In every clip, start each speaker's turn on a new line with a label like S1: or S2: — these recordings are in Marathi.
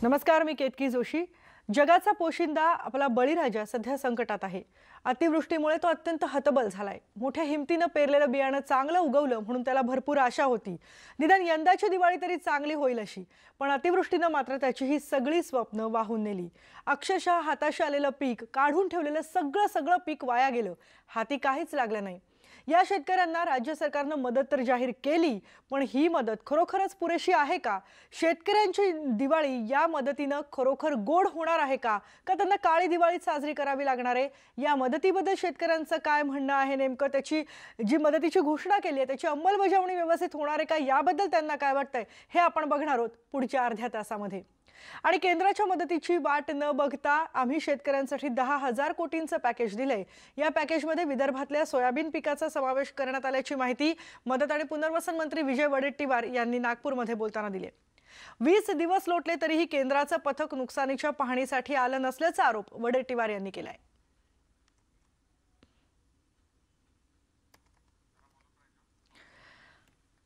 S1: नमस्कार, मी केतकी जोशी। जगाचा पोशिंदा आपला बळीराजा सध्या संकटात आहे। अतिवृष्टीमुळे तो अत्यंत हतबल झालाय। मोठ्या हिमतीने पेरलेलं बियाणं चांगलं उगवलं म्हणून त्याला भरपूर आशा होती। निदान यंदाची दिवाळी तरी चांगली होईल अशी, पण अतिवृष्टीने मात्र त्याची ही सगळी स्वप्न वाहून नेली। अक्षरशः हाताशी आलेलं पीक, काढून ठेवलेलं सगळं पीक वाया गेलं। हाती काहीच लागलं नाही। या शेतकऱ्यांना राज्य सरकारने मदत तर जाहीर केली, पण ही मदत खरोखरच पुरेशी आहे का? शेतकऱ्यांची दिवाळी या मदतीने खरोखर गोड होणार आहे का त्यांना काळी दिवाळी साजरी करावी लागणार आहे? या मदतीबद्दल शेतकऱ्यांचं काय म्हणणं आहे? नेमकं त्याची जी मदतीची घोषणा केली आहे त्याची अंमलबजावणी व्यवस्थित होणार आहे का, याबद्दल त्यांना काय वाटतंय हे आपण बघणार आहोत पुढच्या अर्ध्या तासामध्ये। आणि केंद्राच्या मदतीची वाट न बघता आम्ही शेतकऱ्यांसाठी 10,000 कोटींचं पॅकेज दिलंय। या पॅकेजमध्ये विदर्भातल्या सोयाबीन पिकाचा समावेश करण्यात आल्याची माहिती मदत आणि पुनर्वसन मंत्री विजय वडेट्टीवार यांनी नागपूरमध्ये बोलताना दिली। 20 दिवस लोटले तरीही केंद्राचं पथक नुकसानीच्या पाहणीसाठी आलं नसल्याचा आरोप वडेट्टीवार यांनी केलाय।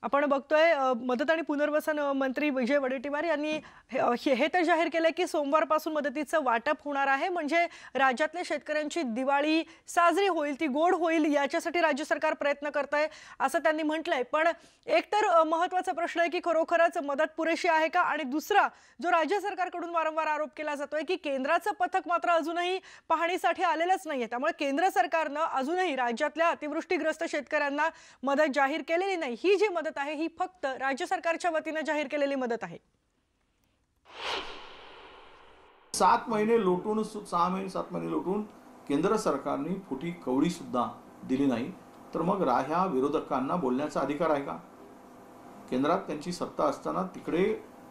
S1: आपण बघतोय मदत आणि पुनर्वसन मंत्री विजय वडेट्टीवार यांनी हे तर जाहीर केलंय की सोमवारपासून मदतीचं वाटप होणार आहे, म्हणजे राज्यातल्या शेतकऱ्यांची दिवाळी साजरी होईल, ती गोड होईल, याच्यासाठी राज्य सरकार प्रयत्न करतंय असं त्यांनी म्हटलंय। पण एक तर महत्त्वाचा प्रश्न आहे की खरोखरच मदत पुरेशी आहे का? आणि दुसरा जो राज्य सरकारकडून वारंवार आरोप केला जातोय की केंद्राचं पथक मात्र अजूनही पाहणीसाठी आलेलंच नाहीये, त्यामुळे केंद्र सरकारनं अजूनही राज्यातल्या अतिवृष्टीग्रस्त शेतकऱ्यांना मदत जाहीर केलेली नाही। ही जी मदत आहे ही फक्त राज्य सरकारच्या वतीने जाहीर केलेली मदत आहे।
S2: 7 महिने लोटून 6 महिने 7 महिने लोटून केंद्र सरकारने फुटी कवडी सुद्धा दिली नाही, तर मग ह्या विरोधकांना बोलण्याचा अधिकार आहे का? केंद्रात त्यांची सत्ता असताना तिकडे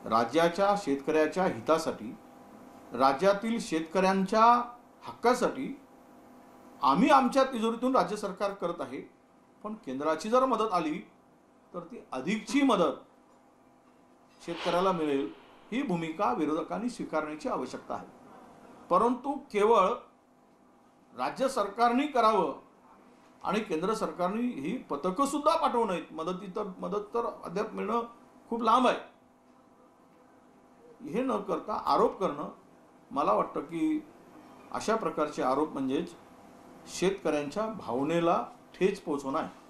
S2: राज्याच्या शेतकऱ्याच्या हितासाठी, राज्यातील शेतकऱ्यांच्या हक्कासाठी आम्ही आमच्या तिजोरीतून राज्य सरकार करत आहे, पण केंद्राची जर मदत आली तर ती अधिकची मदत शेतकऱ्याला मिळेल ही भूमिका विरोधकांनी स्वीकारण्याची आवश्यकता आहे। परंतु केवळ राज्य सरकारने करावं आणि केंद्र सरकारने ही पथकं सुद्धा पाठवू नयेत, मदत तर अद्याप मिळणं खूप लांब आहे, हे न करता आरोप करणं, मला वाटतं की अशा प्रकारचे आरोप म्हणजेच शेतकऱ्यांच्या भावनेला ठेच पोहोचवणं आहे।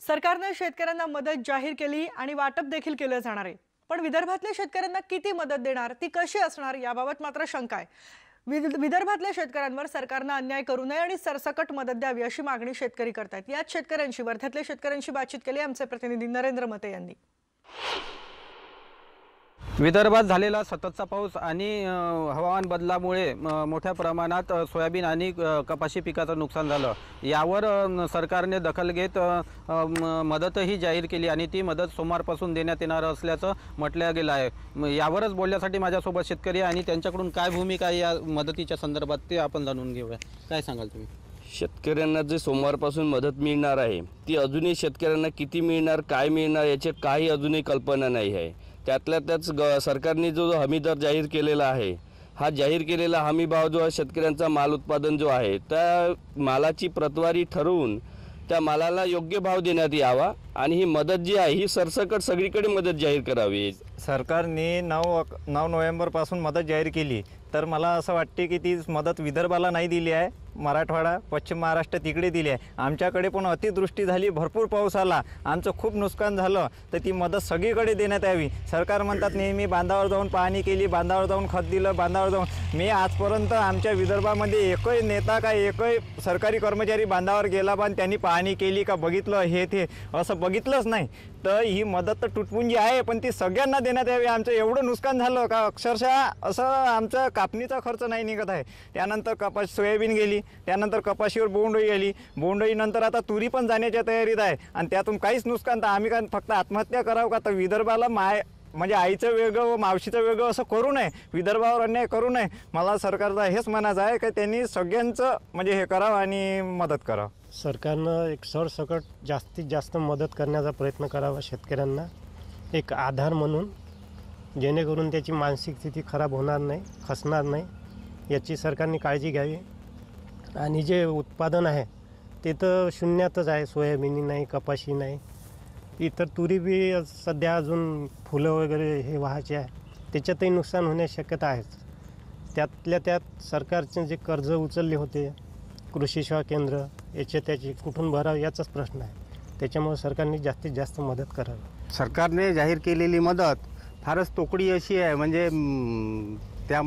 S1: सरकारने शेतकऱ्यांना मदत जाहीर केली आणि वाटप देखील केलं जाणार आहे, पण विदर्भातल्या शेतकऱ्यांना किती मदत देणार, ती कशी असणार, याबाबत मात्र शंका आहे। विदर्भातल्या शेतकऱ्यांवर सरकारने अन्याय करू नये आणि सरसकट मदत द्यावी अशी मागणी शेतकरी करतात। याच शेतकऱ्यांशी, वर्ध्यातल्या शेतकऱ्यांशी बातचीत केली आमचे प्रतिनिधी नरेंद्र मते यांनी।
S3: विदर्भात झालेला सततचा पाऊस आणि हवामान बदलामुळे मोठ्या प्रमाणात सोयाबीन आणि कपाशी पिकाचं नुकसान झालं। यावर सरकारने दखल घेत मदतही जाहीर केली आणि ती मदत सोमवारपासून देण्यात येणार असल्याचं म्हटलं गेलं आहे। यावरच बोलण्यासाठी माझ्यासोबत शेतकरी आणि त्यांच्याकडून काय भूमिका आहे या मदतीच्या संदर्भात ते आपण जाणून घेऊया। काय सांगाल तुम्ही?
S4: शेतकऱ्यांना जे सोमवारपासून मदत मिळणार आहे ती अजूनही शेतकऱ्यांना किती मिळणार, काय मिळणार याची काही अजूनही कल्पना नाही आहे। त्यातल्या त्यात सरकारने जो हमीदर जाहीर केलेला आहे, हा जाहीर केलेला हमी भाव जो आहे, शेतकऱ्यांचा माल उत्पादन जो आहे त्या मालाची प्रतवारी ठरवून त्या मालाला योग्य भाव देण्यात यावा आणि ही मदत जी आहे ही सरसकट सगळीकडे मदत जाहीर करावी।
S5: सरकारने 9 नोव्हेंबरपासून मदत जाहीर केली, तर मला असं वाटते की ती मदत विदर्भाला नाही दिली आहे, मराठवाडा, पश्चिम महाराष्ट्र तिकडे दिली आहे। आमच्याकडे पण अतिवृष्टी झाली, भरपूर पाऊस आला, आमचं खूप नुकसान झालं, तर ती मदत सगळीकडे देण्यात यावी। सरकार म्हणतात नेहमी बांधावर जाऊन पाहणी केली, बांधावर जाऊन खत दिलं, बांधावर जाऊन। मी आजपर्यंत आमच्या विदर्भामध्ये एकही नेता का एकही सरकारी कर्मचारी बांधावर गेला पण त्यांनी पाहणी केली का, बघितलं हे ते असं बघितलंच नाही। तर ही मदत तर तुटपुंजी आहे, पण ती सगळ्यांना देण्यात यावी। आमचं एवढं नुकसान झालं का अक्षरशः असं आमचा कापणीचा खर्च नाही निघत आहे। त्यानंतर सोयाबीन गेली, त्यानंतर कपाशीवर बोंडअळी आली, बोंडअळीनंतर आता तुरी पण जाण्याच्या तयारीत आहे आणि त्यातून काहीच नुकसान। तर आम्ही काय फक्त आत्महत्या करावं का? तर विदर्भाला म्हणजे आईचं वेगळं व मावशीचं वेगळं असं करू नये, विदर्भावर अन्याय करू नये। मला सरकारचं हेच म्हणायचं आहे की त्यांनी सगळ्यांचं म्हणजे हे करावं आणि मदत करावं।
S6: सरकारनं एक सरसकट जास्तीत जास्त मदत करण्याचा प्रयत्न करावा शेतकऱ्यांना, एक आधार म्हणून, जेणेकरून त्याची मानसिक स्थिती खराब होणार नाही, खचणार नाही, याची सरकारने काळजी घ्यावी। आणि जे उत्पादन आहे ते तर शून्यातच आहे, सोयाबीन नाही, कपाशी नाही, इतर तुरी बी सध्या अजून फुलं वगैरे हे व्हायचे आहे। त्याच्यातही नुकसान होण्याची शक्यता आहेच. त्यातल्या त्यात सरकारचे जे कर्ज उचलले होते कृषी सेवा केंद्र याचे त्याची कुठून भरावं याचाच प्रश्न आहे. त्याच्यामुळे सरकारने जास्तीत जास्त मदत करावी.
S3: सरकारने जाहीर केलेली मदत फारच तोकडी अशी आहे, म्हणजे त्या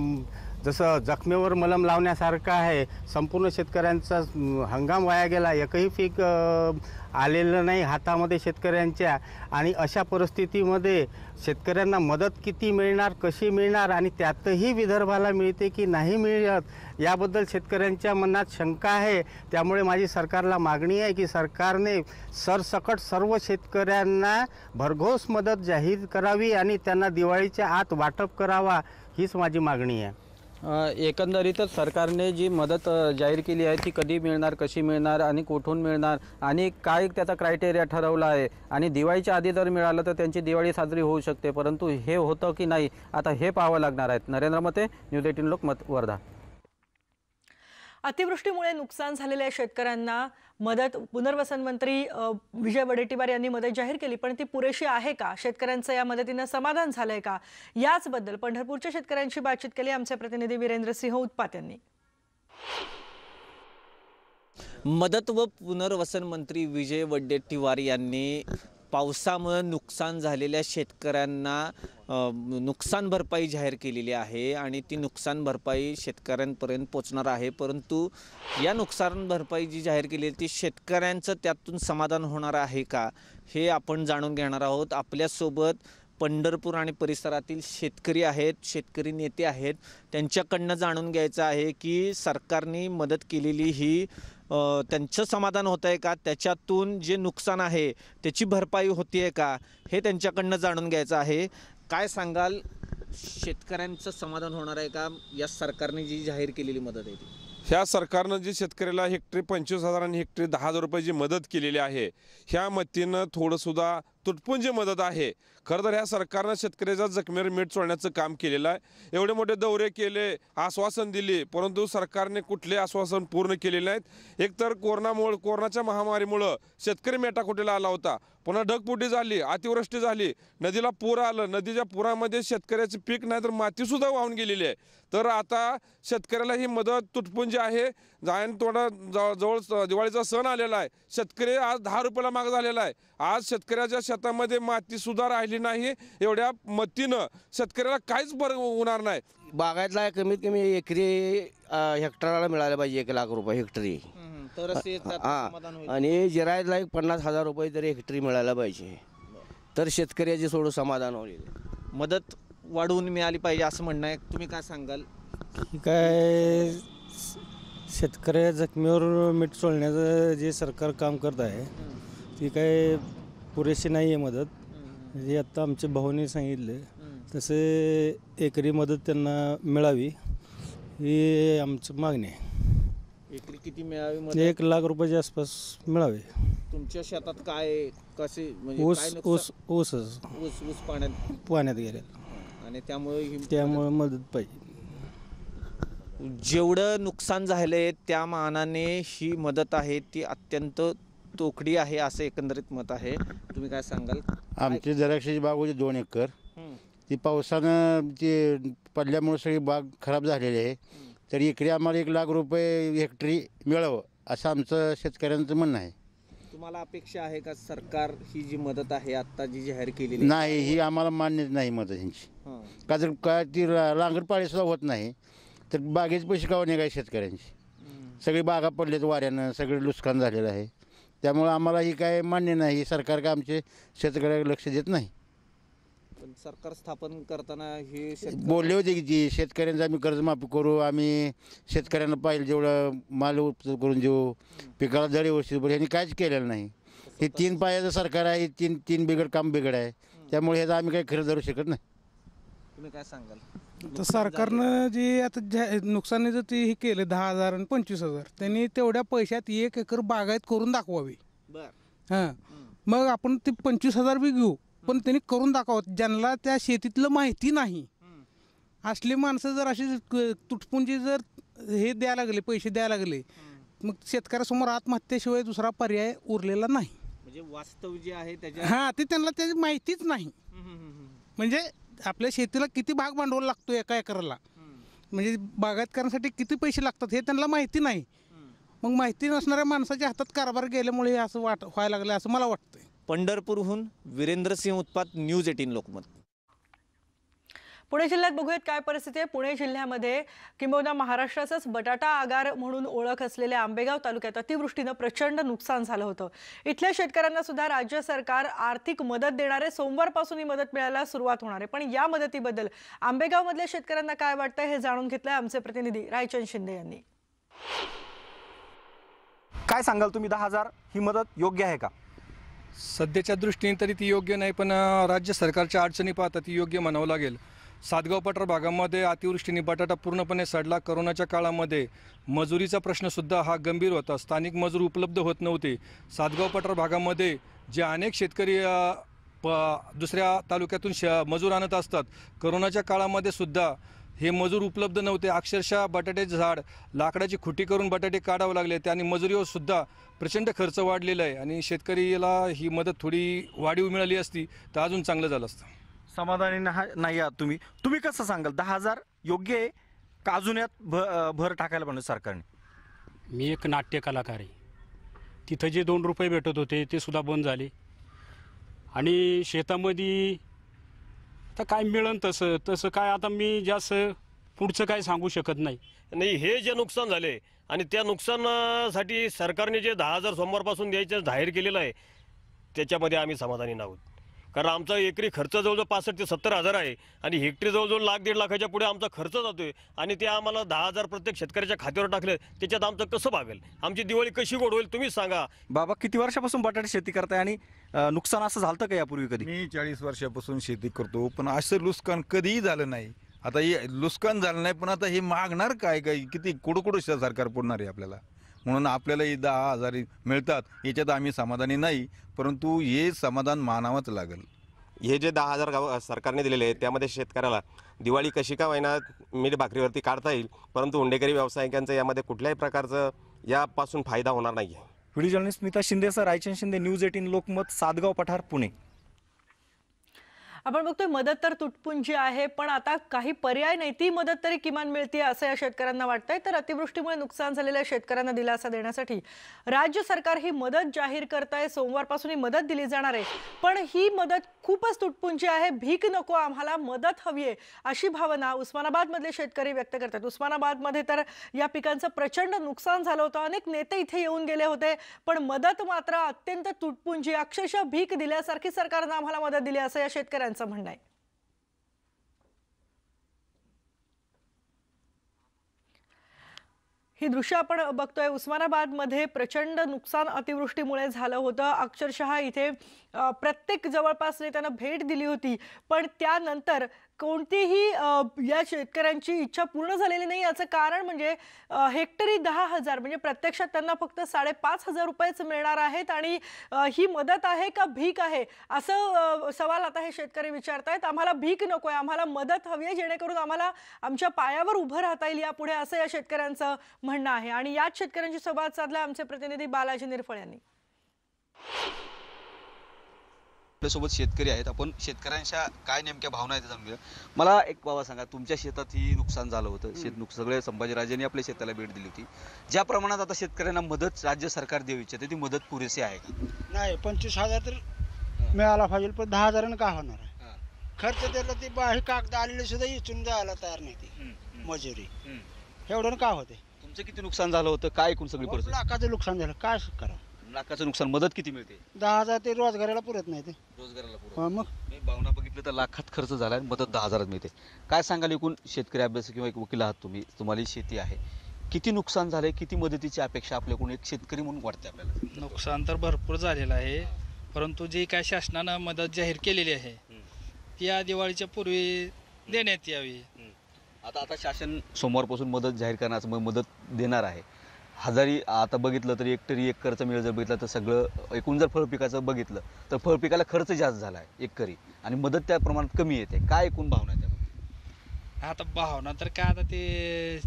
S3: जसं जखमेवर मलम लावण्यासारखं आहे. संपूर्ण शेतकऱ्यांचा हंगाम वाया गेला, एकही पीक आलेलं नाही हातामध्ये शेतकऱ्यांच्या. आणि अशा परिस्थितीमध्ये शेतकऱ्यांना मदत किती मिळणार, कशी मिळणार आणि त्यातही विदर्भाला मिळते की नाही मिळत याबद्दल शेतकऱ्यांच्या मनात शंका आहे. त्यामुळे माझी सरकारला मागणी आहे की सरकारने सरसकट सर्व शेतकऱ्यांना भरघोस मदत जाहीर करावी आणि त्यांना दिवाळीच्या आत वाटप करावा, हीच माझी मागणी आहे.
S7: एकंदरीतच सरकारने जी मदत जाहीर केली आहे ती कधी मिळणार, कशी मिळणार आणि कुठून मिळणार आणि काय त्याचा क्रायटेरिया ठरवला आहे आणि दिवाळीच्या आधी जर मिळालं तर त्यांची दिवाळी साजरी होऊ शकते, परंतु हे होतं की नाही आता हे पाहावं लागणार आहे. नरेंद्र मते, न्यूज 18 लोकमत, वर्धा.
S1: अतिवृष्टीमुळे नुकसान झालेल्या शेतकऱ्यांना मदत पुनर्वसन मंत्री विजय वडेट्टीवार यांनी मदत जाहीर केली, पण ती पुरेशी आहे का? शेतकऱ्यांचं या मदतीनं समाधान झालंय का? याचबद्दल पंढरपूरच्या शेतकऱ्यांशी बातचीत केली आमचे प्रतिनिधी वीरेंद्र सिंह उत्पात यांनी.
S8: मदत व पुनर्वसन मंत्री विजय वडेट्टीवार यांनी पावसामुळे नुकसान झालेल्या शेतकऱ्यांना नुकसान भरपाई जाहीर केलेली आहे आणि ती नुकसान भरपाई शेतकऱ्यांपर्यंत पोहोचणार आहे. परंतु या नुकसान भरपाई जी जाहीर केली ती शेतकऱ्यांचं त्यातून समाधान होणार आहे का हे आपण जाणून घेणार आहोत. आपल्यासोबत पंढरपूर आणि परिसरातील शेतकरी आहेत, शेतकरी नेते आहेत. त्यांच्याकडनं जाणून घ्यायचं आहे की सरकारने मदत केलेली ही त्यांचं समाधान होतं आहे का, त्याच्यातून जे नुकसान आहे त्याची भरपाई होती आहे का, हे त्यांच्याकडनं जाणून घ्यायचं आहे. काय सांगाल, शेतकऱ्यांचं समाधान होणार आहे का या सरकारने जी जाहीर केलेली मदत आहे ती?
S9: ह्या सरकारनं जी शेतकऱ्याला हेक्टरी 25,000 आणि हेक्टरी 10,000 रुपयाची मदत केलेली आहे, ह्या मतीनं थोडंसुद्धा तुटपुंजी मदत आहे. खरं तर ह्या सरकारनं शेतकऱ्याच्या जखमेवर मीठ चोळण्याचं काम केलेलं आहे. एवढे मोठे दौरे केले, आश्वासन दिली, परंतु सरकारने कुठले आश्वासन पूर्ण केलेले नाहीत. एकतर कोरोनाच्या महामारीमुळं शेतकरी मेटाकुटीला आला होता, पुन्हा ढगफुटी झाली, अतिवृष्टी झाली, नदीला पूर आलं, नदीच्या पुरामध्ये शेतकऱ्याचे पीक नाही तर मातीसुद्धा वाहून गेलेली आहे. तर आता शेतकऱ्याला ही मदत तुटपुंजी आहे. थोडा जवळ दिवाळीचा सण आलेला आहे, शेतकरी आज 10 रुपयाला माग झालेला आहे. आज शेतकऱ्याच्या शेतामध्ये मातीसुद्धा राहिली नाही. एवढ्या मतीनं शेतकऱ्याला काहीच बरं होणार नाही.
S4: बागायतला कमीत कमी एकरी हेक्टरला मिळाले पाहिजे 1 लाख रुपये हेक्टरी. हां, आणि जिरायतला 50,000 रुपये तरी हेक्टरी मिळायला पाहिजे, तर शेतकऱ्याचे सोडून समाधान होईल.
S8: मदत वाढवून मिळाली पाहिजे असं म्हणणं आहे. तुम्ही काय सांगाल?
S10: काय शेतकऱ्या जखमीवर मीठ चोळण्याचं जे सरकार काम करत आहे ती काय पुरेशी नाही आहे मदत. जे आता आमच्या भाऊने सांगितलं तसे एकरी मदत त्यांना मिळावी ही आमची मागणी आहे.
S8: एकरी किती मिळावी मदत?
S10: 1 लाख रुपयाच्या आसपास मिळावे.
S8: तुमच्या शेतात काय कसे म्हणजे
S10: ऊस पाण्यात गेले
S8: आणि
S10: त्यामुळे मदत पाहिजे.
S8: जेवढं नुकसान झालंय त्या मानाने ही मदत आहे ती अत्यंत तोकडी आहे असं एकंदरीत मत आहे. तुम्ही काय सांगाल?
S11: आमची द्राक्षाची बाग होती 2 एकर, ती पावसानं ती पडल्यामुळे सगळी बाग खराब झालेली आहे. तर एकरी आम्हाला 1 लाख रुपये हेक्टरी मिळावं असं आमचं शेतकऱ्यांचं म्हणणं आहे.
S8: तुम्हाला अपेक्षा आहे का सरकार ही जी मदत आहे आता जी जाहीर केलेली?
S11: नाही, ही आम्हाला मान्य नाही मदत ह्यांची. का जर काय ती लांगरपाळी सुद्धा होत नाही तर बागेचे पैसे का निघाय शेतकऱ्यांची? सगळी बागा पडलेत वाऱ्यानं, सगळे नुकसान झालेलं आहे. त्यामुळे आम्हाला ही काय मान्य नाही. सरकार काय आमचे शेतकऱ्याकडे लक्ष देत नाही.
S8: पण सरकार स्थापन करताना हे
S11: बोलले होते की जी शेतकऱ्यांचं आम्ही कर्जमाफी करू, आम्ही शेतकऱ्यांना पाहिजे जेवढं माल उपलब्ध करून देऊ, पिकाला दर व्यवस्थित पडेल. यांनी काहीच केलेलं नाही. हे 3 पायाचं सरकार आहे, तीन बिघड काम बिघड आहे. त्यामुळे ह्याचं आम्ही काही खरं धरू शकत नाही.
S8: तुम्ही काय सांगाल?
S12: तर सरकारनं जे आता नुकसानीचं ते हे केलं 10,000 आणि 25,000, त्यांनी तेवढ्या पैशात 1 एकर बागायत करून दाखवावी. हां, मग आपण ते 25,000 बी घेऊ, पण त्यांनी करून दाखवावं. ज्यांना त्या शेतीतलं माहिती नाही असली माणसं जर अशी तुटपुंजी जर हे द्यायला लागले, पैसे द्यायला लागले, मग शेतकऱ्यासमोर आत्महत्येशिवाय दुसरा पर्याय उरलेला नाही.
S8: म्हणजे वास्तव जे आहे त्याच्या
S12: हां, ते त्यांना त्याची माहितीच नाही. म्हणजे आपल्या शेतीला किती भाग भांडवल लागतो एका एकराला, म्हणजे बागायतकरांसाठी किती पैसे लागतात हे त्यांना माहिती नाही. मग माहिती नसणाऱ्या माणसाच्या हातात कारभार गेल्यामुळे हे असं व्हायला लागलं असं मला वाटतंय.
S8: पंढरपूरहून वीरेंद्र सिंह उत्पात, न्यूज 18 लोकमत.
S1: पुणे जिल्ह्यात बघूयात काय परिस्थिती आहे. पुणे जिल्ह्यामध्ये किंबहुना महाराष्ट्राचाच बटाटा आगार म्हणून ओळख असलेल्या आंबेगाव तालुक्यात अतिवृष्टीनं प्रचंड नुकसान झालं होतं. इथल्या शेतकऱ्यांना सुद्धा राज्य सरकार आर्थिक मदत देणार आहे. सोमवारपासून ही मदत मिळायला सुरुवात होणार आहे. पण या मदतीबद्दल आंबेगावमधल्या शेतकऱ्यांना काय वाटतंय हे जाणून घेतलंय आमचे प्रतिनिधी रायचंद शिंदे यांनी.
S13: काय सांगाल तुम्ही, 10,000 ही मदत योग्य आहे का?
S14: सध्याच्या दृष्टीने तरी ती योग्य नाही, पण राज्य सरकारच्या अडचणी पाहता ती योग्य म्हणावं लागेल. सातगाव पठार भागामध्ये अतिवृष्टीने बटाटा पूर्णपणे सडला. कोरोनाच्या काळामध्ये मजुरीचा प्रश्नसुद्धा हा गंभीर होता. स्थानिक मजूर उपलब्ध होत नव्हते. सातगाव पठार भागामध्ये जे अनेक शेतकरी दुसऱ्या तालुक्यातून मजूर आणत असतात, कोरोनाच्या काळामध्ये सुद्धा हे मजूर उपलब्ध नव्हते. अक्षरशः बटाट्याचे झाड, लाकडाची खुटी करून बटाटे काढावे लागले. त्याने मजुरीवर सुद्धा प्रचंड खर्च वाढलेला आहे आणि शेतकरीला ही मदत थोडी वाढीव मिळाली असती तर अजून चांगलं झालं असतं.
S13: समाधानी नाही आहात तुम्ही कसं सांगाल, 10,000 योग्य आहे का अजून यात भर टाकायला पाहिजे सरकारने?
S15: मी एक नाट्य कलाकार आहे. तिथं जे 2 रुपये भेटत होते ते सुद्धा बंद झाले आणि शेतामध्ये तर काय मिळेल तसं काय आता मी जास्त पुढचं काय सांगू शकत नाही.
S16: हे जे नुकसान झाले आणि त्या नुकसानासाठी सरकारने जे 10,000 सोमवारपासून द्यायचं जाहीर केलेलं आहे त्याच्यामध्ये आम्ही समाधानी नाहोत. कारण आमचा एकरी खर्च जवळजवळ 65,000 ते 70,000 आहे आणि हेक्टरी जवळजवळ 1,00,000-1.5 लाखाच्या पुढे आमचा खर्च जातोय आणि ते आम्हाला 10,000 प्रत्येक शेतकऱ्याच्या खात्यावर टाकले, त्याच्यात आमचं कसं भागेल? आमची दिवाळी कशी गोड होईल तुम्हीच सांगा.
S13: बाबा, किती वर्षापासून बटाटे शेती करताय आणि नुकसान असं झालं का यापूर्वी कधी?
S17: मी 40 वर्षापासून शेती करतो, पण असं नुकसान कधीही झालं नाही. आता हे नुकसान झालं नाही, पण आता हे मागणार काय किती कुठं सरकार पडणार आहे आपल्याला. म्हणून आपल्याला हे 10,000 मिळतात याच्यात आम्ही समाधानी नाही, परंतु हे समाधान मानावंच लागेल.
S18: हे जे 10,000 सरकारने दिलेले आहेत त्यामध्ये शेतकऱ्याला दिवाळी कशी का होईना मीठ भाकरीवरती काढता येईल, परंतु हुंडेकरी व्यावसायिकांचा यामध्ये कुठल्याही प्रकारचं यापासून फायदा होणार नाही आहे.
S13: Video journalist Smita Shinde sir, Raichand Shinde, news 18 Lokmat, Satgaon पठार, पुणे.
S1: आपण बघतोय मदत तर तुटपुंजी आहे, पण आता काही पर्याय नाही, ती मदत तरी किमान मिळते असं या शेतकऱ्यांना वाटतंय. तर अतिवृष्टीमुळे नुकसान झालेल्या शेतकऱ्यांना दिलासा देण्यासाठी राज्य सरकार ही मदत जाहीर करतंय. सोमवारपासून ही मदत दिली जाणार आहे, पण ही मदत खूपच तुटपुंजी आहे. भीक नको, आम्हाला मदत हवी आहे अशी भावना उस्मानाबाद मधले शेतकरी व्यक्त करतात. उस्मानाबादमध्ये तर या पिकांचं प्रचंड नुकसान झालं होतं. अनेक नेते इथे येऊन गेले होते, पण मदत मात्र अत्यंत तुटपुंजी, अक्षरशः भीक दिल्यासारखी सरकारनं आम्हाला मदत दिली असं या शेतकऱ्यांचं म्हणणं आहे. ही दृश्य आपण बघतोय. उस्मानाबादमध्ये प्रचंड नुकसान अतिवृष्टीमुळे झालं होतं. अक्षरशः इथे प्रत्येक जवळपास नेत्यांना भेट दिली होती, पण त्यानंतर कोणतीही या शेतकऱ्यांची इच्छा पूर्ण झालेली नाही. याचं कारण म्हणजे हेक्टरी 10,000 म्हणजे प्रत्यक्षात त्यांना फक्त 5,500 रुपयेच मिळणार आहेत आणि ही मदत आहे का भीक आहे असं सवाल आता हे शेतकरी विचारतायत. आम्हाला भीक नकोय, आम्हाला मदत हवी आहे जेणेकरून आम्हाला आमच्या पायावर उभं राहता येईल यापुढे असं या शेतकऱ्यांचं म्हणणं आहे. आणि याच शेतकऱ्यांशी संवाद साधला आमचे प्रतिनिधी बालाजी निरफळ यांनी.
S19: आपल्यासोबत शेतकरी आहेत, आपण शेतकऱ्यांच्या काय नेमक्या भावना आहेत जाणून घेऊया. मला एक बाबा सांगा, तुमच्या शेतात ही नुकसान झालं होतं, सगळे संभाजीराजेंनी आपल्या शेताला भेट दिली होती. ज्या प्रमाणात आता शेतकऱ्यांना मदत राज्य सरकार देऊ इच्छिते ती मदत पुरेशी आहे का?
S20: नाही, 25,000 तर मिळाला पाहिजे, पण 10,000 का होणार आहे? खर्च त्याला ती बाही कागद आलेले सुद्धा इचून जायला तयार नाही, ती मजुरी एवढं का होते.
S19: तुमचं किती नुकसान झालं होतं, काय एकूण सगळी परिस्थिती?
S20: लाखाचं नुकसान झालं, काय करा?
S19: लाखाचं नुकसान, मदत किती मिळते?
S20: 10,000 ते रोजगाराला पुरत नाही, ते
S19: रोजगाराला पुरत. मग भावना बघितलं तर लाखात खर्च झाला आणि मदत 10,000 मिळते. काय सांगाल, एकूण शेतकरी अभ्यास किंवा एक वकील आहात तुम्ही, तुम्हाला शेती आहे, किती नुकसान झालंय, किती मदतीची अपेक्षा आपल्याकडून एक शेतकरी म्हणून वाटते आपल्याला?
S21: नुकसान तर भरपूर झालेलं आहे, परंतु जी काय शासनानं मदत जाहीर केलेली आहे ती या दिवाळीच्या पूर्वी देण्यात यावी.
S19: आता शासन सोमवारपासून मदत जाहीर करण्याचं मदत देणार आहे. हजारी आता बघितलं तर एकरी एकरचा मिळ जर बघितलं तर सगळं एकूण जर फळपिकाचं बघितलं तर फळपिकाला खर्च जास्त झाला आहे एकरी आणि मदत त्या प्रमाणात कमी येते. काय एकूण भावना आहे त्यामध्ये?
S21: आता भावना तर काय, आता ते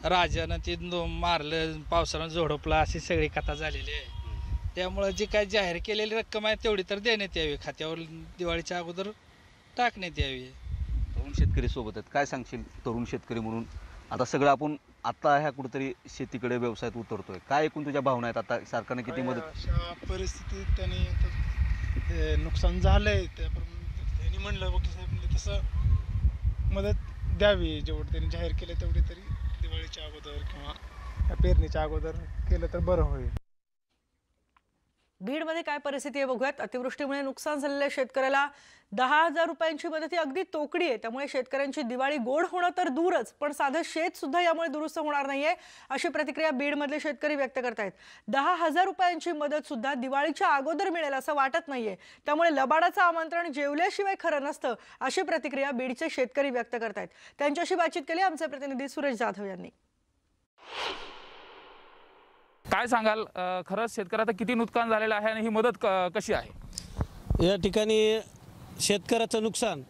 S21: राजानं ते मारलं, पावसानं झोडपलं, अशी सगळी कथा झालेली आहे. त्यामुळं जी काय जाहीर केलेली रक्कम आहे तेवढी तर देण्यात यावी, खात्यावर दिवाळीच्या अगोदर टाकण्यात यावी.
S19: तरुण शेतकरी सोबत आहेत, काय सांगशील तरुण शेतकरी म्हणून? आता सगळं आपण आता ह्या कुठेतरी शेतीकडे व्यवसायात उतरतोय, काय एकूण तुझ्या भावना आहेत? आता सरकारने किती मदत?
S2: अशा परिस्थितीत त्यांनी आता नुकसान झालंय, त्यांनी म्हणलं वकील साहेब तसं मदत द्यावी, जेवढं त्यांनी जाहीर केलं तेवढी तरी दिवाळीच्या अगोदर किंवा पेरणीच्या अगोदर केलं तर बरं होईल.
S1: बीडमध्ये काय परिस्थिती आहे बघूयात. अतिवृष्टीमुळे नुकसान झालेल्या शेतकऱ्याला 10,000 रुपयांची मदत ही अगदी तोकडी आहे. त्यामुळे शेतकऱ्यांची दिवाळी गोड होणं तर दूरच, पण साधं शेत सुद्धा यामुळे दुरुस्त होणार नाहीये, अशी प्रतिक्रिया बीडमधले शेतकरी व्यक्त करतायत. 10,000 रुपयांची मदत सुद्धा दिवाळीच्या अगोदर मिळेल असं वाटत नाहीये. त्यामुळे लबाडाचं आमंत्रण जेवल्याशिवाय खरं नसतं, अशी प्रतिक्रिया बीडचे शेतकरी व्यक्त करतायत. त्यांच्याशी बातचीत केली आमचे प्रतिनिधी सुरेश जाधव यांनी.
S22: काय सांगाल, खरंच शेतकऱ्याचं किती नुकसान झालेलं आहे आणि ही मदत कशी आहे?
S23: या ठिकाणी शेतकऱ्याचं नुकसान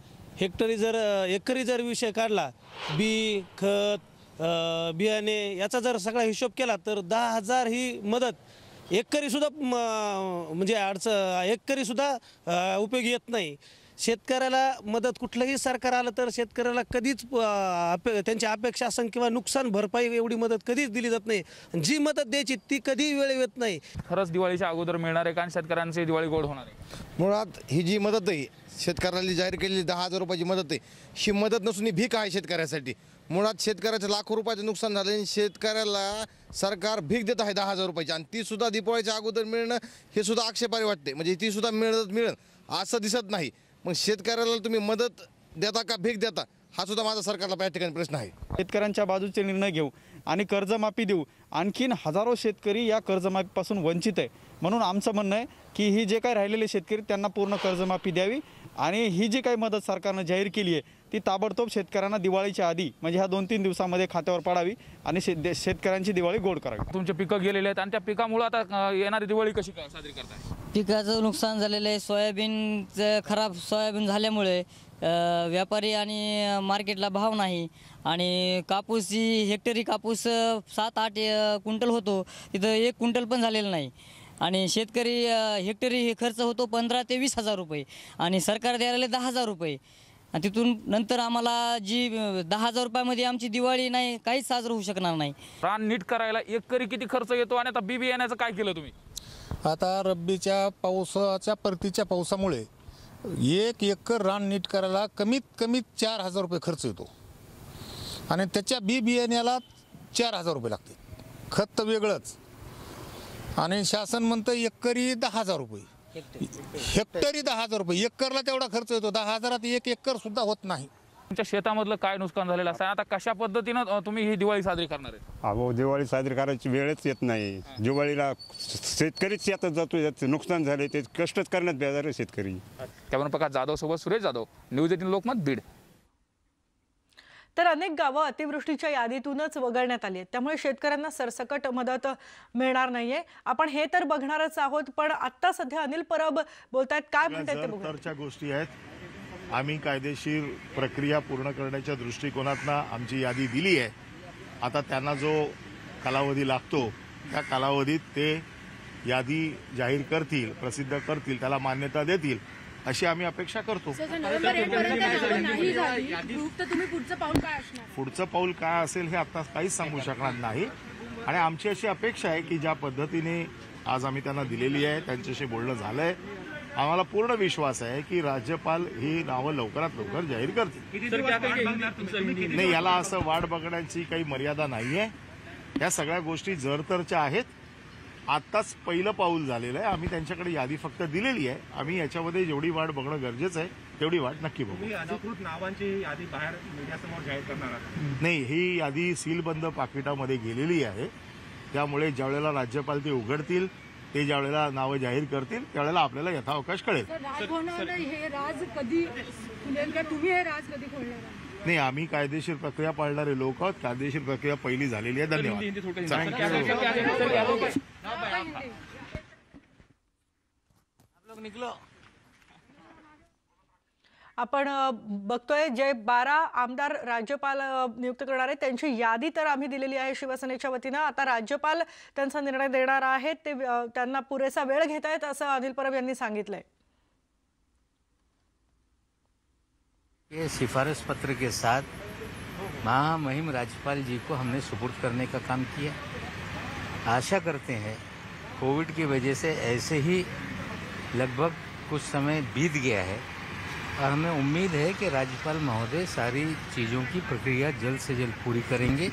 S23: एकरी जर विषय काढला, बी खत बियाणे याचा जर सगळा हिशोब केला तर 10,000 ही मदत एकरीसुद्धा म्हणजे एकरीसुद्धा उपयोगी येत नाही. शेतकऱ्याला मदत कुठलंही सरकार आलं तर शेतकऱ्याला कधीच त्यांची अपेक्षा असेल किंवा नुकसान भरपाई एवढी मदत कधीच दिली जात नाही. जी मदत द्यायची ती कधी वेळेवर येत नाही.
S22: खरंच दिवाळीच्या अगोदर मिळणार आहे का आणि शेतकऱ्यांची दिवाळी गोड होणार आहे?
S24: मुळात ही जी मदत आहे शेतकऱ्याला जाहीर केलेली 10,000 रुपयाची मदत आहे, ही मदत नसून ही भीक आहे शेतकऱ्यासाठी. मुळात शेतकऱ्याचं लाखो रुपयाचं नुकसान झालं आणि शेतकऱ्याला सरकार भीक देत आहे 10,000 रुपयाची, आणि ती सुद्धा दिवाळीच्या अगोदर मिळणं हे सुद्धा आक्षेपार्ह वाटते. म्हणजे ती सुद्धा मिळेल असं दिसत नाही. मग शेतकऱ्याला तुम्ही मदत देता का भीक देता, हा सुद्धा माझा सरकारला या ठिकाणी प्रश्न आहे.
S13: शेतकऱ्यांच्या बाजूचे निर्णय घेऊ आणि कर्जमाफी देऊ. आणखीन हजारो शेतकरी या कर्जमाफीपासून वंचित आहे. म्हणून आमचं म्हणणं आहे की ही जे काही राहिलेले शेतकरी त्यांना पूर्ण कर्जमाफी द्यावी आणि ही जी काही मदत सरकारनं जाहीर केली आहे ती ताबडतोब शेतकऱ्यांना दिवाळीच्या आधी म्हणजे ह्या 2-3 दिवसामध्ये खात्यावर पाडावी आणि शेतकऱ्यांची दिवाळी गोड करावी.
S22: तुमचे पिकं गेलेले आहेत आणि त्या पिकामुळे आता येणारी दिवाळी कशी साजरी करताय?
S25: पिकाचं नुकसान झालेलं आहे. खराब सोयाबीन झाल्यामुळे व्यापारी आणि मार्केटला भाव नाही आणि कापूस जी हेक्टरी कापूस 7-8 क्विंटल होतो तिथं 1 क्विंटल पण झालेलं नाही आणि शेतकरी हेक्टरी हे खर्च होतो 15,000 ते 20,000 रुपये आणि सरकार द्यायला 10,000 रुपये आणि तिथून नंतर आम्हाला जी 10,000 रुपयामध्ये आमची दिवाळी नाही काहीच साजरं होऊ शकणार नाही.
S22: रान नीट करायला एकरी किती खर्च येतो आणि आता बी बियाण्याचं काय केलं तुम्ही?
S26: आता रब्बीच्या पावसाच्या परतीच्या पावसामुळे 1 एकर रान नीट करायला कमीत कमी 4,000 रुपये खर्च येतो आणि त्याच्या बी बियाण्याला 4,000 रुपये लागते. खत तर वेगळंच आणि शासन म्हणतं एकरी 10,000 रुपये, हेक्टरी 10,000 रुपये, एकरला तेवढा खर्च येतो. 10,000त 1 एकर सुद्धा होत नाही.
S22: तुमच्या शेतामधलं काय नुकसान झालेलं असं आता कशा पद्धतीनं तुम्ही ही दिवाळी साजरी करणार आहे?
S27: अहो दिवाळी साजरी करायची वेळच येत नाही. दिवाळीला शेतकरीच शेतात जातो, नुकसान झाले ते कष्टच करण्यात बेजार शेतकरी.
S22: कॅमेरा प्रकाश जाधव सोबत सुरेश जाधव, न्यूज 18 लोकमत, बीड.
S1: तर अनेक गावं अतिवृष्टीच्या यादीतूनच वगळण्यात आली आहेत. त्यामुळे शेतकऱ्यांना सरसकट मदत मिळणार नाहीये. आपण हे तर बघणारच आहोत, पण आता सध्या अनिल परब बोलतायत, काय म्हणतात ते बघूया.
S28: तरच्या गोष्टी आहेत. आम्ही कायदेशीर प्रक्रिया पूर्ण करण्याच्या दृष्टिकोनातनं आमची यादी दिली आहे. आता त्यांना जो कालावधी लागतो त्या कालावधीत ते यादी जाहीर करतील, प्रसिद्ध करतील, त्याला मान्यता देतील अशी आम्ही अपेक्षा करतो. पुढचं पाऊल काय असेल हे आता काहीच सांगू शकणार नाही आणि आमची अशी अपेक्षा आहे की ज्या पद्धतीने आज आम्ही त्यांना दिलेली आहे, त्यांच्याशी बोलणं झालंय, आम्हाला पूर्ण विश्वास आहे की राज्यपाल ही नावं लवकरात लवकर जाहीर करतील. नाही, याला असं वाट बघण्याची काही मर्यादा नाहीये. या सगळ्या गोष्टी जरतरच्या आहेत. आत्ताच पहिलं पाऊल झालेलं आहे. आम्ही त्यांच्याकडे यादी फक्त दिलेली आहे. आम्ही याच्यामध्ये जेवढी वाट बघणं गरजेचं आहे तेवढी वाट नक्की बघू.
S29: अधिकृत नावांची यादी बाहेर मीडियासमोर जाहीर करणार आहात?
S28: नाही, ही यादी सीलबंद पाकिटामध्ये गेलेली आहे. त्यामुळे ज्यावेळेला राज्यपाल ते उघडतील, ते ज्यावेळेला नावं जाहीर करतील त्यावेळेला आपल्याला यथावकाश कळेल. नाही, आम्ही कायदेशीर प्रक्रिया पाळणारे लोक आहोत. कायदेशीर प्रक्रिया पहिली झालेली आहे. धन्यवाद.
S1: आपण बघतोय जे 12 आमदार राज्यपाल नियुक्त करणार आहेत त्यांची यादी तर आम्ही दिलेली आहे शिवसेनेच्या वतीनं. आता राज्यपाल त्यांचा निर्णय देणार आहेत. ते त्यांना पुरेसा वेळ घेत आहेत असं अनिल परब यांनी सांगितलंय.
S3: ये सिफारिश पत्र के साथ महामहिम राज्यपाल जी को हमने सुपुर्द करने का काम किया। आशा करते हैं कोविड की वजह से ऐसे ही लगभग कुछ समय बीत गया है और हमें उम्मीद है कि राज्यपाल महोदय सारी चीज़ों की प्रक्रिया जल्द से जल्द पूरी करेंगे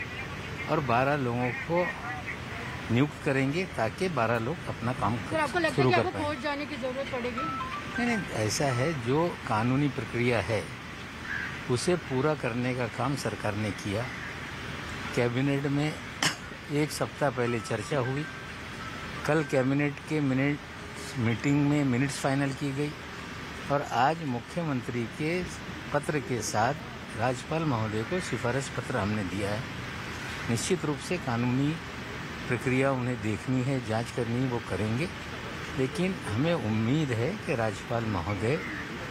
S3: और 12 लोगों को नियुक्त करेंगे ताकि 12 लोग अपना काम शुरू कर पाएं।
S4: फौज जाने की जरूरत पड़ेगी?
S3: नहीं, ऐसा है, जो कानूनी प्रक्रिया है उसे पूरा करने का काम सरकार ने किया। कैबिनेट में 1 सप्ताह पहले चर्चा हुई, कल कैबिनेट के मीटिंग में मिनट्स फाइनल की गई और आज मुख्यमंत्री के पत्र के साथ राज्यपाल महोदय को सिफारिश पत्र हमने दिया है। निश्चित रूप से कानूनी प्रक्रिया उन्हें देखनी है, जांच करनी है, वो करेंगे, लेकिन हमें उम्मीद है कि राज्यपाल महोदय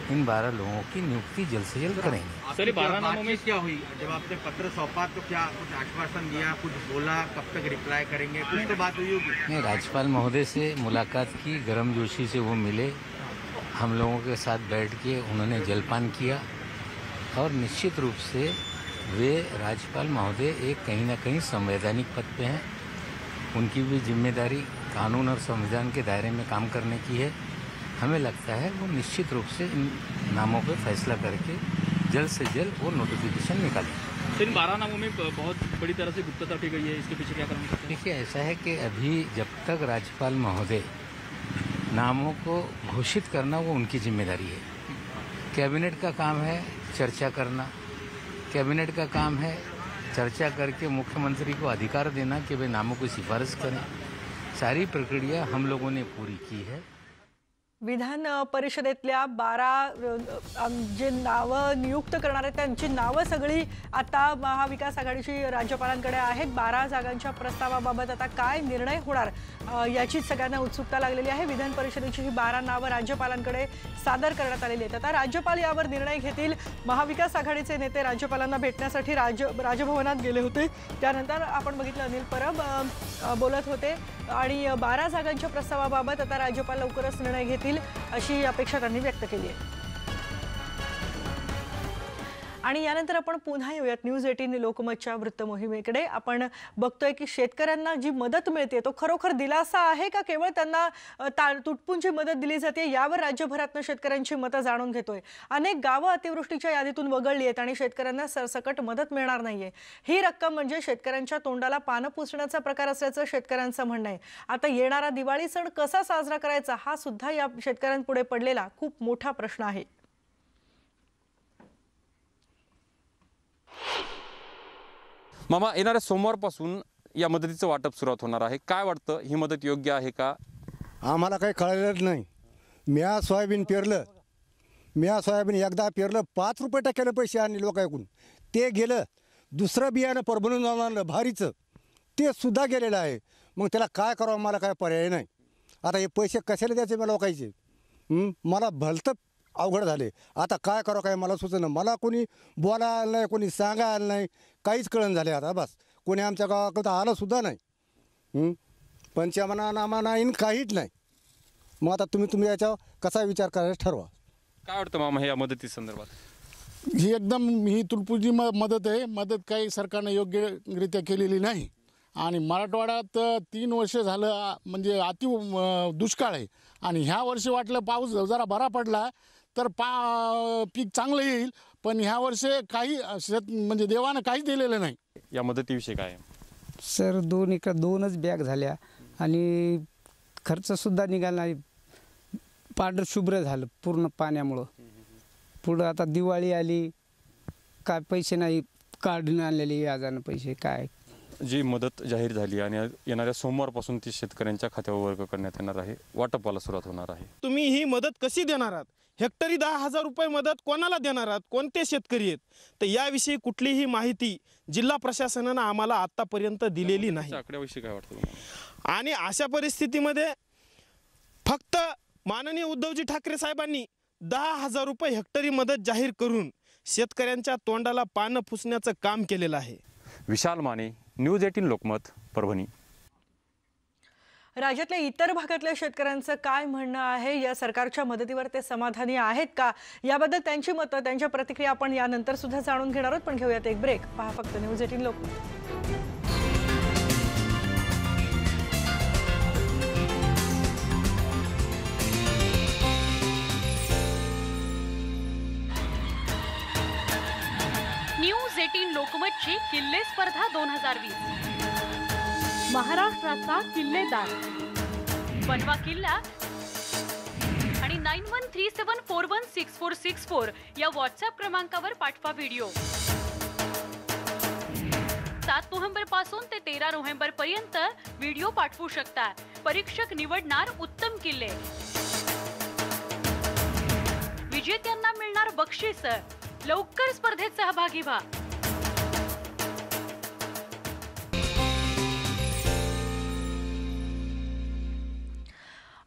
S3: इन 12 लोगों की नियुक्ति जल्द से जल्द करेंगे।
S29: सर, 12 नामों में क्या हुई? जब आपने पत्र सौंपा तो क्या कुछ आश्वासन दिया, कुछ बोला, कब तक रिप्लाई करेंगे, कुछ तो बात हुई होगी?
S3: नहीं, राज्यपाल महोदय से मुलाकात की, गर्मजोशी से वो मिले, हम लोगों के साथ बैठ के उन्होंने जलपान किया और निश्चित रूप से वे राज्यपाल महोदय एक कहीं ना कहीं संवैधानिक पद पे हैं। उनकी भी जिम्मेदारी कानून और संविधान के दायरे में काम करने की है। हमें लगता है वो निश्चित रूप से इन नामों पर फैसला करके जल्द से जल्द वो नोटिफिकेशन निकालें।
S29: इन 12 नामों में बहुत बड़ी तरह से गुप्तता की गई है, इसके पीछे क्या कारण है?
S3: देखिए, ऐसा है कि अभी जब तक राज्यपाल महोदय नामों को घोषित करना वो उनकी जिम्मेदारी है। कैबिनेट का काम है चर्चा करना, कैबिनेट का काम है चर्चा करके मुख्यमंत्री को अधिकार देना कि वे नामों की सिफारिश करें। सारी प्रक्रिया हम लोगों ने पूरी की है।
S1: विधान परिषदेतल्या 12 जे नावं नियुक्त करणार आहेत त्यांची नावं सगळी आता महाविकास आघाडीची राज्यपालांकडे आहेत। 12 जागांच्या प्रस्तावाबाबत आता काय निर्णय होणार याची सगळ्यांना उत्सुकता लागलेली आहे। विधान परिषदेची ही 12 नावं राज्यपालांकडे सादर करण्यात आलेली आहेत। आता राज्यपाल यावर निर्णय घेतील। महाविकास आघाडीचे नेते राज्यपालांना भेटण्यासाठी राजभवनात गेले होते। त्यानंतर आपण बघितलं अनिल परब बोलत होते आणि 12 जागांच्या प्रस्तावाबाबत आता राज्यपाल लवकरच निर्णय घेतील अशी अपेक्षा त्यांनी व्यक्त केली आहे। आणि यानंतर आपण पुन्हा येऊयात न्यूज 18 लोकमतच्या वृत्त मोहिमेकडे। आपण बघतोय की शेतकऱ्यांना जी मदत मिळते तो खरोखर दिलासा आहे का केवळ त्यांना तुटपुंजी मदत दिली जाते यावर राज्यभरातून शेतकऱ्यांची मतं जाणून घेतोय। अनेक गावं अतिवृष्टीच्या यादीतून वगळली आहेत आणि शेतकऱ्यांना सरसकट मदत मिळणार नाहीये। ही रक्कम म्हणजे शेतकऱ्यांच्या तोंडाला पानं पुसण्याचा प्रकार असल्याचं शेतकऱ्यांचं म्हणणं आहे। आता येणारा दिवाळी सण कसा साजरा करायचा हा सुद्धा या शेतकऱ्यांपुढे पडलेला खूप मोठा प्रश्न आहे।
S5: मामा, येणाऱ्या सोमवारपासून या मदतीचं वाटप सुरुवात होणार आहे। काय वाटतं, ही मदत योग्य आहे का?
S6: आम्हाला काही कळलेलंच नाही। म्या सोयाबीन पेरलं, एकदा पेरलं, 5 रुपये टक्क्यानं पैसे आणले लोकांकडून, ते गेलं। दुसरं बियाणं परभणून जाऊन आणलं भारीचं, ते सुद्धा गेलेलं आहे। मग त्याला काय करावं, मला काय पर्याय नाही। आता हे पैसे कशाला द्यायचे मला लोकांचे? मला भलतं अवघड झाले। आता काय करावं काय मला सुचना। मला कोणी बोलायला नाही, कोणी सांगायला नाही, काहीच कळण झाले। आता बस कोणी आमच्या गावाकडं आलं सुद्धा नाही। पंचमना नाही, काहीच नाही। मग आता तुम्ही याच्यावर कसा विचार करायचा ठरवा।
S5: काय वाटतं मामा या मदती संदर्भात?
S28: ही एकदम ही तुटपुंजी मदत आहे। मदत काही सरकारने योग्यरित्या केलेली नाही आणि मराठवाड्यात 3 वर्ष झालं म्हणजे अति दुष्काळ आहे आणि ह्या वर्षी वाटलं पाऊस जरा बरा पडला तर पीक चांगलं येईल, पण ह्या वर्षी काही म्हणजे देवानं काहीच दिलेलं नाही।
S5: या मदतीविषयी काय?
S7: सर 2 बॅग झाल्या आणि खर्चसुद्धा निघाला नाही। पांढरं शुभ्र झालं पूर्ण पाण्यामुळं। पुढं आता दिवाळी आली, काय पैसे नाही, काढून आणलेली व्याजानं पैसे। काय
S5: जी मदत जाहीर झाली आणि येणाऱ्या सोमवारपासून ती शेतकऱ्यांच्या खात्यावर वर्ग करण्यात येणार आहे, वाटपाला सुरुवात होणार आहे।
S2: तुम्ही ही मदत कशी देणार आहात? हेक्टरी 10,000 रुपये मदत कोणाला देणार आहात? कोणते शेतकरी आहेत? तर याविषयी कुठलीही माहिती जिल्हा प्रशासनानं आम्हाला आतापर्यंत दिलेली नाही।
S5: आकड्याविषयी काय वाटतं?
S2: आणि अशा परिस्थितीमध्ये फक्त माननीय उद्धवजी ठाकरे साहेबांनी 10,000 रुपये हेक्टरी मदत जाहीर करून शेतकऱ्यांच्या तोंडाला पानं पुसण्याचं काम केलेलं आहे।
S5: विशाल माने, न्यूज 18 लोकमत, परभणी।
S1: राज्यातल्या इतर भागातल्या शेतकऱ्यांचं काय म्हणणं आहे, या सरकारच्या मदतीवर ते समाधानी आहेत का, याबद्दल त्यांची मतं, त्यांच्या प्रतिक्रिया आपण यानंतर सुद्धा जाणून घेणार आहोत. पण घेऊयात एक ब्रेक. पहा फक्त न्यूज 18 लोकमत.
S4: न्यूज 18 लोकमतची किल्ले स्पर्धा 2020. महाराष्ट्राचा किल्लेदार बनवा किल्ला आणि 9137416464 या व्हॉट्सअप क्रमांकावर पाठवा व्हिडिओ. 7 नोव्हेंबर पासून ते 13 नोव्हेंबर पर्यंत व्हिडिओ पाठवू शकता. परीक्षक निवडणार उत्तम किल्ले. विजेत्यांना मिळणार बक्षीस. लवकर स्पर्धेत सहभागी व्हा.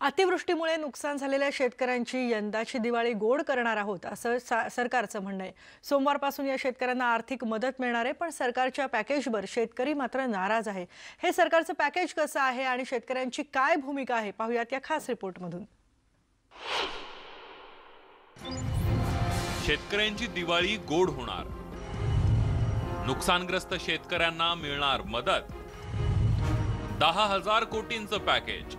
S1: अतिवृष्टीमुळे नुकसान झालेल्या शेतकऱ्यांची यंदाची दिवाळी गोड करणार आहोत असं सरकारचं म्हणणं आहे. सोमवारपासून या शेतकऱ्यांना आर्थिक मदत मिळणार आहे, पण सरकारच्या पॅकेजवर शेतकरी मात्र नाराज आहे. हे सरकारचं पॅकेज कसं आहे आणि शेतकऱ्यांची काय भूमिका आहे, पाहूयात या खास रिपोर्टमधून.
S8: शेतकऱ्यांची दिवाळी गोड होणार. नुकसानग्रस्त शेतकऱ्यांना मिळणार मदत. 10,000 कोटींचं पॅकेज.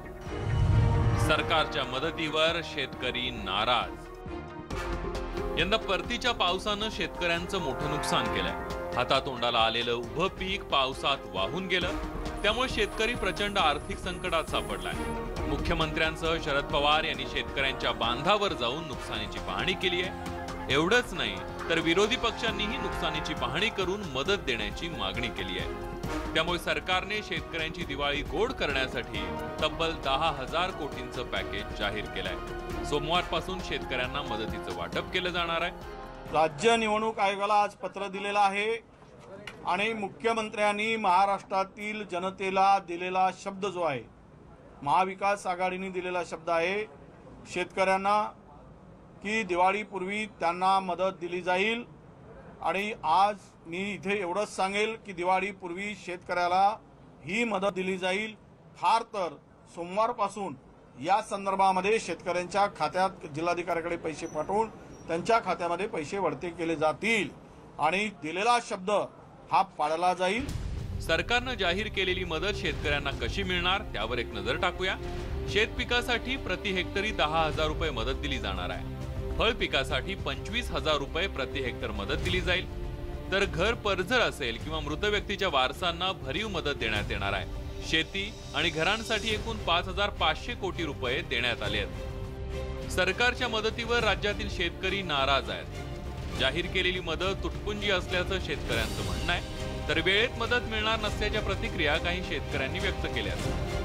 S8: सरकारच्या मदतीवर शेतकरी नाराज. यंदा परतीच्या पावसानं शेतकऱ्यांचं मोठं नुकसान केलंय. हातातोंडाला आलेलं उभं पीक पावसात वाहून गेलं, त्यामुळे शेतकरी प्रचंड आर्थिक संकटात सापडलाय. मुख्यमंत्र्यांसह शरद पवार यांनी शेतकऱ्यांच्या बांधावर जाऊन नुकसानीची पाहणी केली आहे. एवढंच नाही तर विरोधी पक्षांनीही नुकसानीची पाहणी करून मदत देण्याची मागणी केली आहे. त्यामुळे सरकारने शेतकऱ्यांची दिवाळी गोड करण्यासाठी तब्बल 10,000 कोटींचं पॅकेज जाहीर केलंय. सोमवारपासून शेतकऱ्यांना मदतीचं वाटप केलं जाणार आहे.
S28: राज्य निवडणूक आयोगाला आज पत्र दिलेलं आहे आणि मुख्यमंत्र्यांनी महाराष्ट्रातील जनतेला दिलेला शब्द जो आहे, महाविकास आघाडीने दिलेला शब्द आहे शेतकऱ्यांना की दिवाळीपूर्वी त्यांना मदत दिली जाईल. आणि आज मी इथे एवढंच सांगेल की दिवाळीपूर्वी शेतकऱ्याला ही मदत दिली जाईल. फार तर सोमवारपासून या संदर्भामध्ये शेतकऱ्यांच्या खात्यात जिल्हाधिकाऱ्याकडे पैसे पाठवून त्यांच्या खात्यामध्ये पैसे वळते केले जातील आणि दिलेला शब्द हा पाळला जाईल.
S8: सरकारनं जाहीर केलेली मदत शेतकऱ्यांना कशी मिळणार त्यावर एक नजर टाकूया. शेत पिकासाठी प्रति हेक्टरी 10,000 रुपये मदत दिली जाणार आहे. फळ पिकासाठी 25,000 रुपये प्रति हेक्टर मदत दिली जाईल. तर घर पर्जर असेल किंवा मृत व्यक्तीच्या वारसांना भरीव मदत देण्यात येणार आहे. शेती आणि घरांसाठी एकूण 5,500 कोटी रुपये देण्यात आले आहेत. सरकारच्या मदतीवर राज्यातील शेतकरी नाराज आहेत. जाहीर केलेली मदत तुटपुंजी असल्याचं शेतकऱ्यांचं म्हणणं आहे. तर वेळेत मदत मिळणार नसल्याच्या प्रतिक्रिया काही शेतकऱ्यांनी व्यक्त केल्या.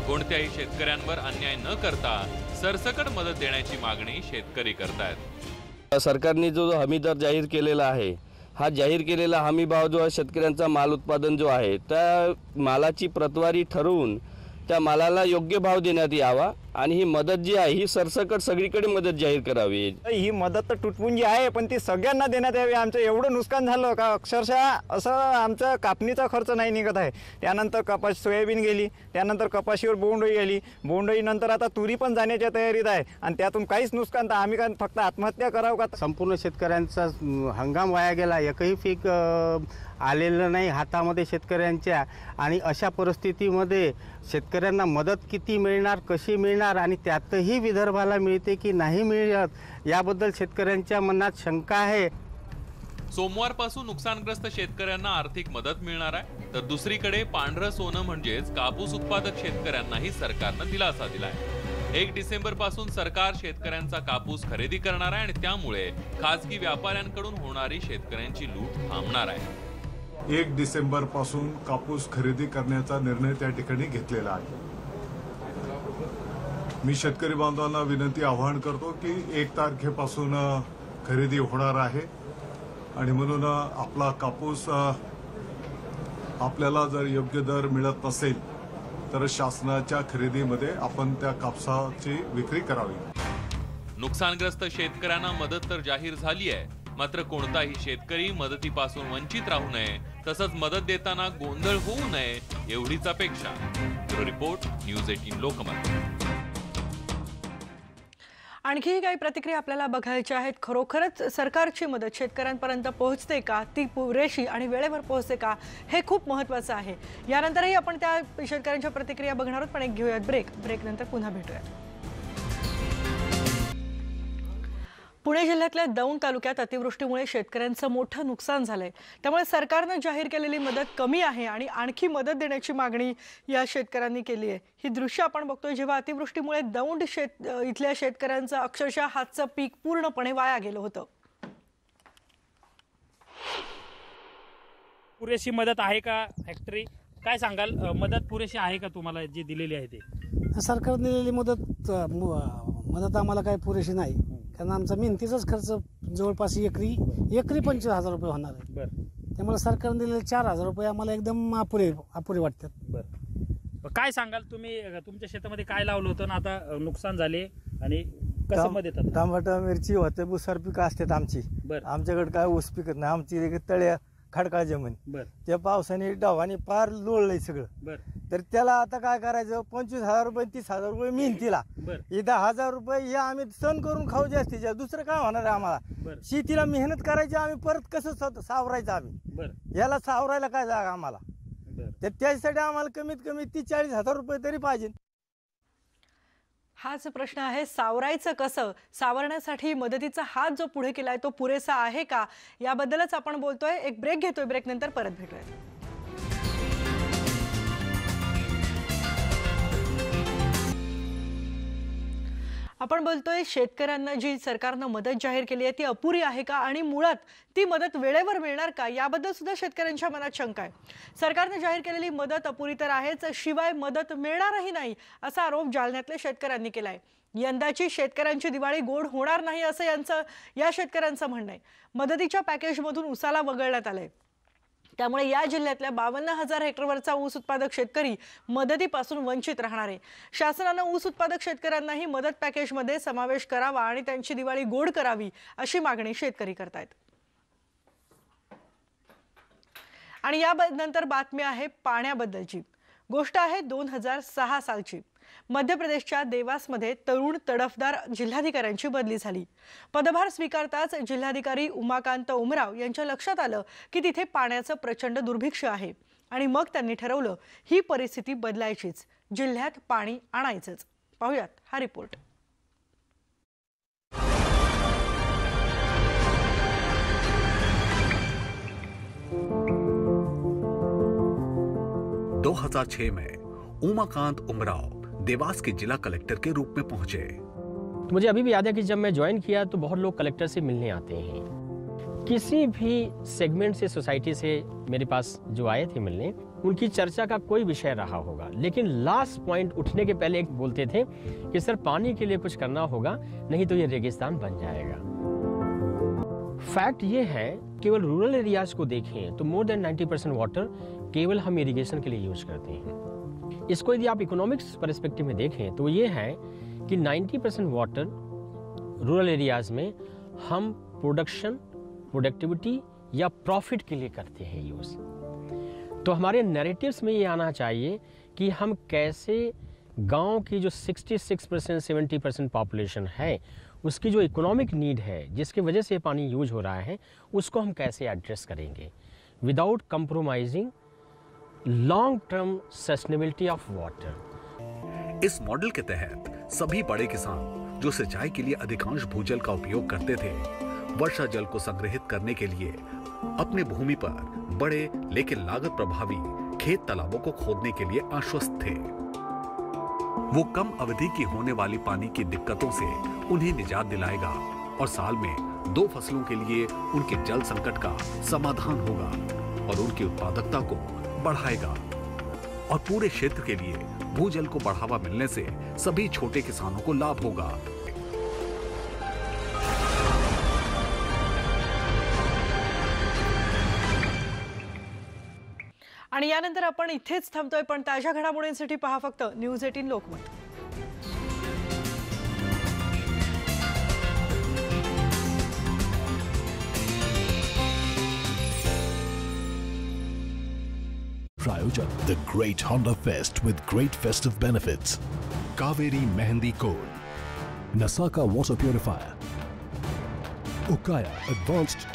S8: कोणत्याही शेतकऱ्यांवर अन्याय न करता सरसकट मदत देण्याची मागणी शेतकरी करतायत.
S9: सरकारने जो हमीदर जाहीर केलेला आहे, हा जाहीर केलेला हमी भाव जो आहे, शेतकऱ्यांचा माल उत्पादन जो आहे, त्या मालाची प्रतवारी ठरवून त्या मालाला योग्य भाव देण्यात यावा आणि ही मदत जी आहे ही सरसकट सगळीकडे मदत जाहीर करावी.
S10: ही मदत तर तुटपुंजी आहे, पण ती सगळ्यांना देण्यात यावी. आमचं एवढं नुकसान झालं का अक्षरशः असं आमचा कापणीचा खर्च नाही निघत आहे. त्यानंतर सोयाबीन गेली, त्यानंतर कपाशीवर बोंडअळी गेली, बोंडअळीनंतर आता तुरी पण जाण्याच्या तयारीत आहे आणि त्यातून काहीच नुकसान. तर आम्ही काय फक्त आत्महत्या करावं का?
S11: संपूर्ण शेतकऱ्यांचा हंगाम वाया गेला. एकही पीक आलेलं नाही हातामध्ये शेतकऱ्यांच्या. आणि अशा परिस्थितीमध्ये शेतकऱ्यांना मदत किती मिळणार, कशी मिळणार आणि त्यातही विदर्भाला मिळते की नाही मिळत, याबद्दल शेतकऱ्यांच्या मनात शंका आहे.
S8: सोमवारपासून नुकसानग्रस्त शेतकऱ्यांना आर्थिक मदत मिळणार आहे. तर दुसरीकडे पांढरं सोनं म्हणजेच कापूस उत्पादक शेतकऱ्यांनाही सरकारनं दिलासा दिलाय. 1 डिसेंबर पासून सरकार शेतकऱ्यांचा कापूस खरेदी करणार आहे आणि त्यामुळे खासगी व्यापाऱ्यांकडून होणारी शेतकऱ्यांची लूट थांबणार आहे.
S12: 1 डिसेंबर पासून कापूस खरेदी करण्याचा निर्णय त्या ठिकाणी घेतलेला आहे. मी शेतकरी बांधवांना विनंती आवाहन करतो की 1 तारखेपासून खरेदी होणार आहे आणि म्हणून आपला कापूस आपल्याला जर योग्य दर मिळत नसेल तर शासनाच्या खरेदीमध्ये आपण त्या कापसाची विक्री करावी.
S8: नुकसानग्रस्त शेतकऱ्यांना मदत तर जाहीर झाली आहे, मात्र कोणताही शेतकरी मदतीपासून वंचित राहू नये, तसंच मदत देताना गोंधळ होऊ नये एवढीच अपेक्षा. Bureau report, news 18 Lokmat.
S1: आणखीही काही प्रतिक्रिया आपल्याला बघायच्या आहेत. खरोखरच सरकारची मदत शेतकऱ्यांपर्यंत पोहोचते का, ती पुरेशी आणि वेळेवर पोहोचते का, हे खूप महत्त्वाचं आहे. यानंतरही आपण त्या शेतकऱ्यांच्या प्रतिक्रिया बघणार आहोत, पण एक घेऊयात ब्रेक नंतर पुन्हा भेटूयात. पुणे जिल्ह्यातल्या दौंड तालुक्यात अतिवृष्टीमुळे शेतकऱ्यांचं मोठं नुकसान झालंय. त्यामुळे सरकारनं जाहीर केलेली मदत कमी आहे आणि आणखी मदत देण्याची मागणी या शेतकऱ्यांनी केली आहे. ही दृश्य आपण बघतोय जेव्हा अतिवृष्टीमुळे दौंड इथल्या शेतकऱ्यांचं अक्षरशः हातचं पीक पूर्णपणे वाया गेलं होतं.
S22: पुरेशी मदत आहे का? फॅक्टरी काय सांगाल, मदत पुरेशी आहे का तुम्हाला जी दिलेली आहे ते?
S14: सरकारने दिलेली मदत आम्हाला काही पुरेशी नाही, कारण आमचा मेहनतीचाच खर्च जवळपास एकरी 25,000 रुपये होणार आहे.
S22: बरं.
S14: त्यामुळे सरकारने दिलेले 4,000 रुपये आम्हाला एकदम अपुरे वाटतात.
S22: बरं. काय सांगाल, तुम्ही तुमच्या शेतामध्ये काय लावलं होतं ना आता नुकसान झाले आणि कसं मदत येतात?
S15: टमाटा, मिरची होते, भुसार पिकं असतात आमची. आमच्याकडे काय ऊस पिकत नाही, आमची तळ्या खडकाळ जमीन. त्या पावसाने डावाने फार लोळलंय सगळं. तर त्याला आता काय करायचं, 25,000 रुपये 30,000 रुपये मेहनतीला, हे 10,000 रुपये हे आम्ही सण करून खाऊ जास्तीत जास्त, दुसरं काय होणार आहे आम्हाला? शेतीला मेहनत करायची, आम्ही परत कसं सावरायचं आम्ही, याला सावरायला काय जागा आम्हाला? तर त्यासाठी आम्हाला कमीत कमी 30-40,000 रुपये तरी पाहिजे.
S1: हाच प्रश्न आहे, सावरायचं कसं? सावरण्यासाठी मदतीचा हात जो पुढे केलाय तो पुरेसा आहे का, याबद्दलच आपण बोलतोय. एक ब्रेक घेतोय, ब्रेक नंतर परत भेटूया. आपण बोलतोय शेतकऱ्यांना जी सरकारनं मदत जाहीर केली आहे ती अपुरी आहे का, आणि मुळात ती मदत वेळेवर मिळणार का, याबद्दल सुद्धा शेतकऱ्यांच्या मनात शंका आहे. सरकारने जाहीर केलेली मदत अपुरी तर आहेच, शिवाय मदत मिळणारही नाही असा आरोप जालन्यातल्या शेतकऱ्यांनी केलाय. यंदाची शेतकऱ्यांची दिवाळी गोड होणार नाही असं या शेतकऱ्यांचं म्हणणं आहे. मदतीच्या पॅकेजमधून ऊसाला वगळण्यात आलंय. त्यामुळे या जिल्ह्यातल्या 52,000 हेक्टरवरचा ऊस उत्पादक शेतकरी मदतीपासून वंचित राहणार आहे. शासनानं ऊस उत्पादक शेतकऱ्यांनाही मदत पॅकेजमध्ये समावेश करावा आणि त्यांची दिवाळी गोड करावी अशी मागणी शेतकरी करतायत. आणि यानंतर बातमी आहे पाण्याबद्दलची. गोष्ट आहे 2006 सालची. मध्य प्रदेशच्या देवासमध्ये तरुण तडफदार जिल्हाधिकाऱ्यांची बदली झाली. पदभार स्वीकारताच जिल्हाधिकारी उमाकांत उमराव यांच्या लक्षात आलं की तिथे पाण्याचं प्रचंड दुर्भिक्ष आहे आणि मग त्यांनी ठरवलं ही परिस्थिती बदलायचीच, जिल्ह्यात पाणी आणायचंच. पाहूयात हा रिपोर्ट.
S16: दो 2006 में उमाकांत उमराव देवास के जिला कलेक्टर के रूप में पहुंचे.
S17: तो मुझे अभी भी याद है कि जब मैं ज्वाइन किया तो बहुत लोग कलेक्टर से मिलने आते हैं. किसी भी सेगमेंट से, सोसाइटी से मेरे पास जो आए थे मिलने, उनकी चर्चा का कोई विषय रहा होगा, लेकिन लास्ट पॉइंट उठने के पहले एक बोलते थे कि सर पानी के लिए कुछ करना होगा, नहीं तो ये रेगिस्तान बन जाएगा. फैक्ट ये है, केवल रूरल एरियाज को देखें तो मोर देन 90% वाटर केवल हम इरिगेशन के लिए यूज करते हैं. इसको यदि आप इकोनॉमिक्स पर्सपेक्टिव में देखें तो ये है कि 90% वाटर रूरल एरियाज में हम प्रोडक्शन, प्रोडक्टिविटी या प्रॉफिट के लिए करते हैं यूज़. तो हमारे नैरेटिव्स में ये आना चाहिए कि हम कैसे गांव की जो 66% 70% पॉपुलेशन है उसकी जो इकोनॉमिक नीड है, जिसकी वजह से पानी यूज हो रहा है, उसको हम कैसे एड्रेस करेंगे without compromising long term sustainability of water.
S16: इस मॉडल के तहत सभी बड़े किसान जो सिंचाई के लिए अधिकांश भूजल का उपयोग करते थे, वर्षा जल को संग्रहित करने के लिए अपने भूमि पर बड़े लेकिन लागत प्रभावी खेत तालाबों को खोदने के लिए आश्वस्त थे. वो कम अवधि की होने वाली पानी की दिक्कतों से उन्हें निजात दिलाएगा और साल में 2 फसलों के लिए उनके जल संकट का समाधान होगा और उनकी उत्पादकता को बढ़ाएगा. और पूरे क्षेत्र के लिए भूजल को बढ़ावा मिलने से सभी छोटे किसानों को लाभ होगा.
S1: आणि यानंतर आपण इथेच थांबतोय, पण ताज्या घडामोडींसाठी पहा फक्त न्यूज 18 लोकमत.
S13: प्रायोजक the great Honda fest with great festive benefits. Kaveri Mehendi Gold, Nasaka Water Purifier, Ukaya Advanced